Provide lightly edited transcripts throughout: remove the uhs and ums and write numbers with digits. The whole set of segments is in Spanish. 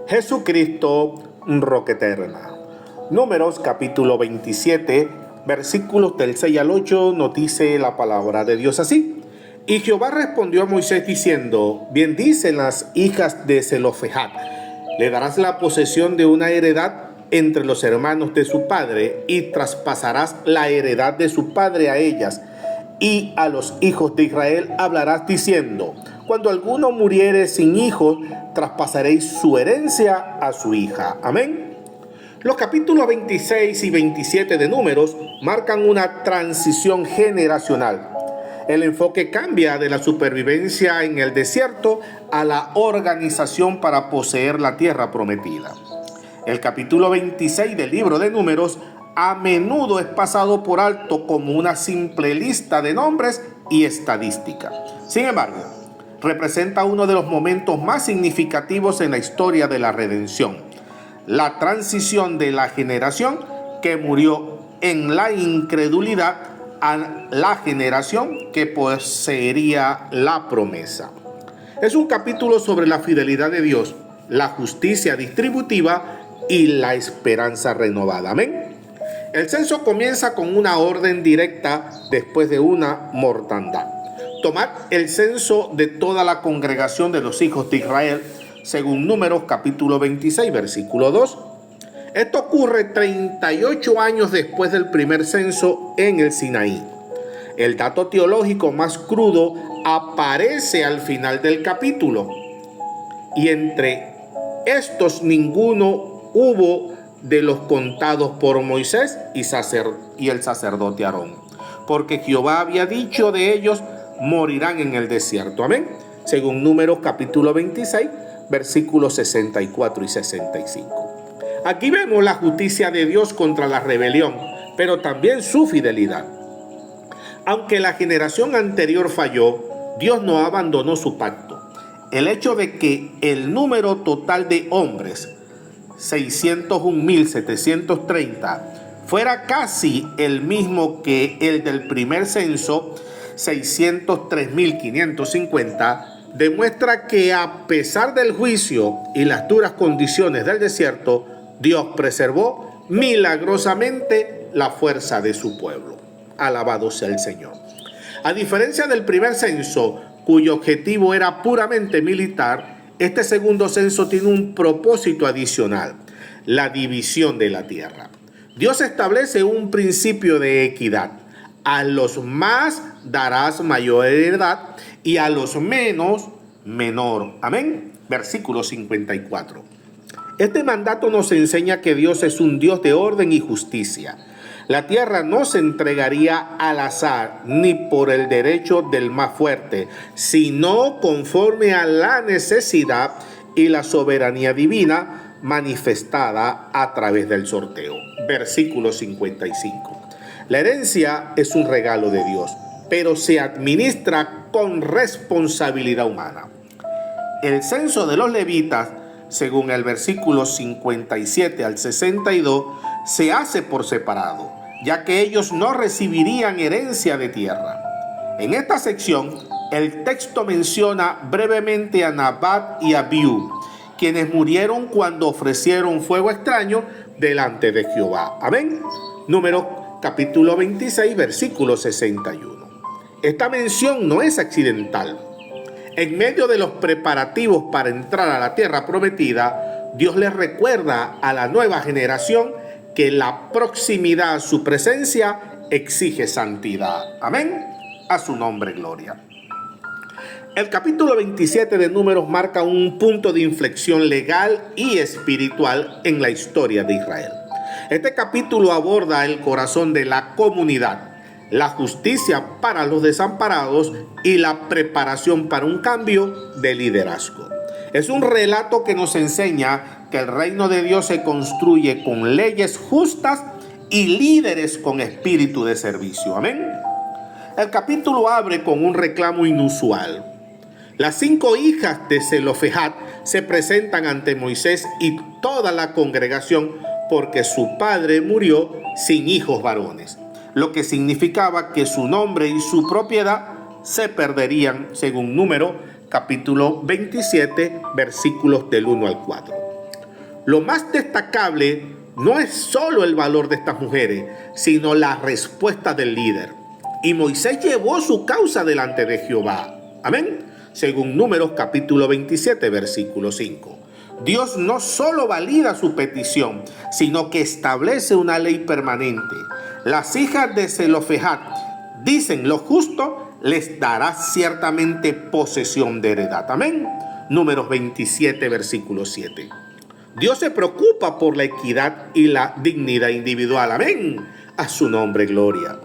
Jesucristo, roca eterna. Números capítulo 27, versículos del 6 al 8, nos dice la palabra de Dios así. Y Jehová respondió a Moisés diciendo: bien dicen las hijas de Zelofehad, le darás la posesión de una heredad entre los hermanos de su padre, y traspasarás la heredad de su padre a ellas. Y a los hijos de Israel hablarás diciendo: cuando alguno muriere sin hijos, traspasaréis su herencia a su hija. Amén. Los capítulos 26 y 27 de Números marcan una transición generacional. El enfoque cambia de la supervivencia en el desierto a la organización para poseer la tierra prometida. El capítulo 26 del libro de Números a menudo es pasado por alto como una simple lista de nombres y estadística. Sin embargo, representa uno de los momentos más significativos en la historia de la redención: la transición de la generación que murió en la incredulidad a la generación que poseería la promesa. Es un capítulo sobre la fidelidad de Dios, la justicia distributiva y la esperanza renovada. Amén. El censo comienza con una orden directa después de una mortandad. Tomad el censo de toda la congregación de los hijos de Israel, según Números capítulo 26, versículo 2. Esto ocurre 38 años después del primer censo en el Sinaí. El dato teológico más crudo aparece al final del capítulo. Y entre estos ninguno hubo de los contados por Moisés y el sacerdote Aarón, porque Jehová había dicho de ellos: morirán en el desierto. Amén. Según Números capítulo 26, versículos 64 y 65. Aquí vemos la justicia de Dios contra la rebelión, pero también su fidelidad. Aunque la generación anterior falló, Dios no abandonó su pacto. El hecho de que el número total de hombres, 601.730, fuera casi el mismo que el del primer censo, 603.550, demuestra que a pesar del juicio y las duras condiciones del desierto, Dios preservó milagrosamente la fuerza de su pueblo. Alabado sea el Señor. A diferencia del primer censo, cuyo objetivo era puramente militar, este segundo censo tiene un propósito adicional: la división de la tierra. Dios establece un principio de equidad. A los más darás mayor heredad y a los menos, menor. Amén. Versículo 54. Este mandato nos enseña que Dios es un Dios de orden y justicia. La tierra no se entregaría al azar ni por el derecho del más fuerte, sino conforme a la necesidad y la soberanía divina manifestada a través del sorteo. Versículo 55. La herencia es un regalo de Dios, pero se administra con responsabilidad humana. El censo de los levitas, según el versículo 57 al 62, se hace por separado, ya que ellos no recibirían herencia de tierra. En esta sección, el texto menciona brevemente a Nabat y a Abiú, quienes murieron cuando ofrecieron fuego extraño delante de Jehová. Amén. Números capítulo 26, versículo 61. Esta mención no es accidental. En medio de los preparativos para entrar a la tierra prometida, Dios les recuerda a la nueva generación que la proximidad a su presencia exige santidad. Amén. A su nombre, gloria. El capítulo 27 de Números marca un punto de inflexión legal y espiritual en la historia de Israel. Este capítulo aborda el corazón de la comunidad, la justicia para los desamparados y la preparación para un cambio de liderazgo. Es un relato que nos enseña que el reino de Dios se construye con leyes justas y líderes con espíritu de servicio. Amén. El capítulo abre con un reclamo inusual. Las 5 hijas de Zelofehad se presentan ante Moisés y toda la congregación porque su padre murió sin hijos varones, lo que significaba que su nombre y su propiedad se perderían, según Número capítulo 27, versículos del 1 al 4. lo más destacable no es solo el valor de estas mujeres, sino la respuesta del líder. Y Moisés llevó su causa delante de Jehová. Amén. Según Números capítulo 27, versículo 5. Dios no solo valida su petición, sino que establece una ley permanente. Las hijas de Zelofejat dicen: lo justo les dará ciertamente posesión de heredad. Amén. Números 27, versículo 7. Dios se preocupa por la equidad y la dignidad individual. Amén. A su nombre, gloria.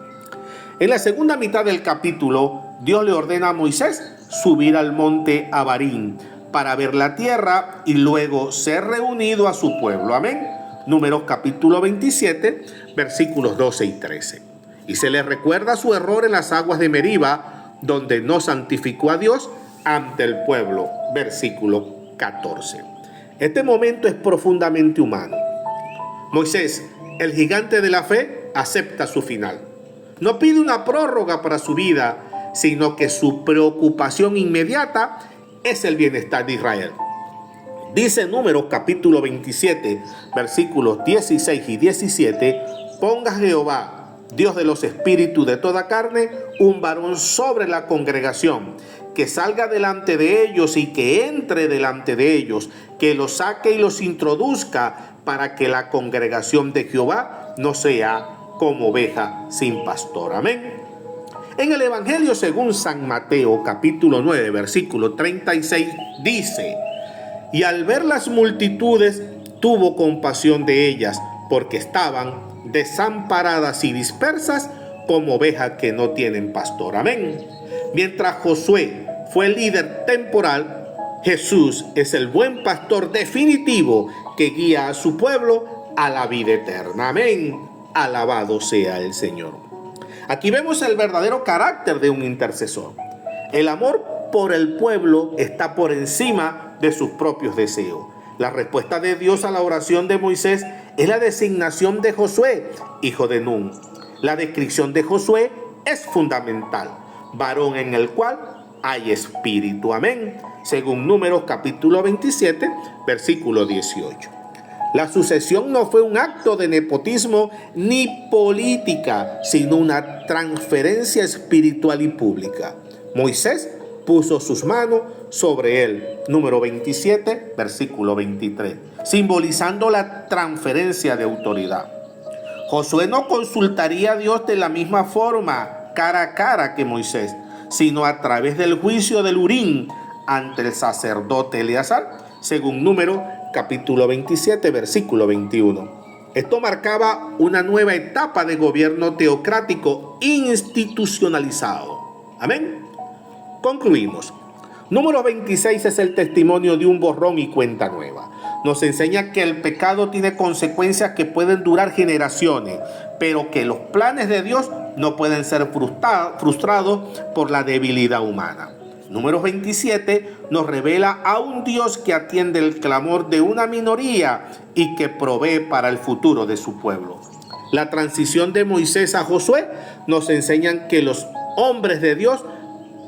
En la segunda mitad del capítulo, Dios le ordena a Moisés subir al monte Abarim para ver la tierra y luego ser reunido a su pueblo. Amén. Números capítulo 27, versículos 12 y 13. Y se le recuerda su error en las aguas de Meriba, donde no santificó a Dios ante el pueblo. Versículo 14. Este momento es profundamente humano. Moisés, el gigante de la fe, acepta su final. No pide una prórroga para su vida, sino que su preocupación inmediata es el bienestar de Israel. Dice Números capítulo 27, versículos 16 y 17: ponga Jehová, Dios de los espíritus de toda carne, un varón sobre la congregación, que salga delante de ellos y que entre delante de ellos, que los saque y los introduzca, para que la congregación de Jehová no sea como oveja sin pastor. Amén. En el Evangelio según San Mateo, capítulo 9, versículo 36, dice: y al ver las multitudes, tuvo compasión de ellas, porque estaban desamparadas y dispersas como ovejas que no tienen pastor. Amén. Mientras Josué fue el líder temporal, Jesús es el buen pastor definitivo que guía a su pueblo a la vida eterna. Amén. Alabado sea el Señor. Aquí vemos el verdadero carácter de un intercesor. El amor por el pueblo está por encima de sus propios deseos. La respuesta de Dios a la oración de Moisés es la designación de Josué, hijo de Nun. La descripción de Josué es fundamental: varón en el cual hay espíritu. Amén. Según Números capítulo 27, versículo 18. La sucesión no fue un acto de nepotismo ni política, sino una transferencia espiritual y pública. Moisés puso sus manos sobre él. Número 27, versículo 23, simbolizando la transferencia de autoridad. Josué no consultaría a Dios de la misma forma, cara a cara, que Moisés, sino a través del juicio del Urim ante el sacerdote Eleazar, según Números capítulo 27, versículo 21. Esto marcaba una nueva etapa de gobierno teocrático institucionalizado. Amén. Concluimos. Número 26 es el testimonio de un borrón y cuenta nueva. Nos enseña que el pecado tiene consecuencias que pueden durar generaciones, pero que los planes de Dios no pueden ser frustrados por la debilidad humana. Número 27 nos revela a un Dios que atiende el clamor de una minoría y que provee para el futuro de su pueblo. La transición de Moisés a Josué nos enseñan que los hombres de Dios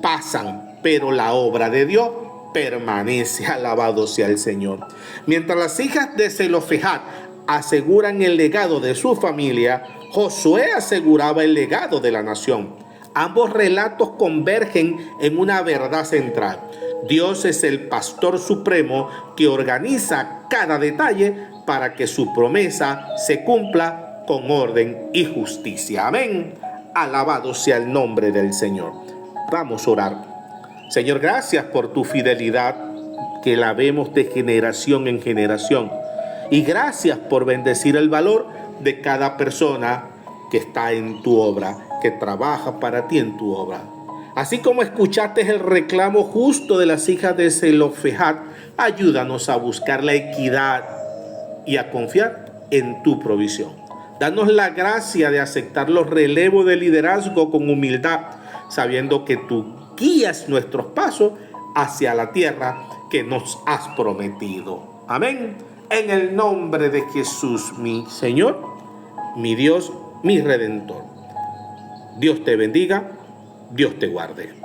pasan, pero la obra de Dios permanece. Alabado sea el Señor. Mientras las hijas de Zelofejat aseguran el legado de su familia, Josué aseguraba el legado de la nación. Ambos relatos convergen en una verdad central: Dios es el pastor supremo que organiza cada detalle para que su promesa se cumpla con orden y justicia. Amén. Alabado sea el nombre del Señor. Vamos a orar. Señor, gracias por tu fidelidad, que la vemos de generación en generación. Y gracias por bendecir el valor de cada persona que está en tu obra, que trabaja para ti en tu obra. Así como escuchaste el reclamo justo de las hijas de Zelofejat, ayúdanos a buscar la equidad y a confiar en tu provisión. Danos la gracia de aceptar los relevos de liderazgo con humildad, sabiendo que tú guías nuestros pasos hacia la tierra que nos has prometido. Amén. En el nombre de Jesús, mi Señor, mi Dios, mi Redentor. Dios te bendiga, Dios te guarde.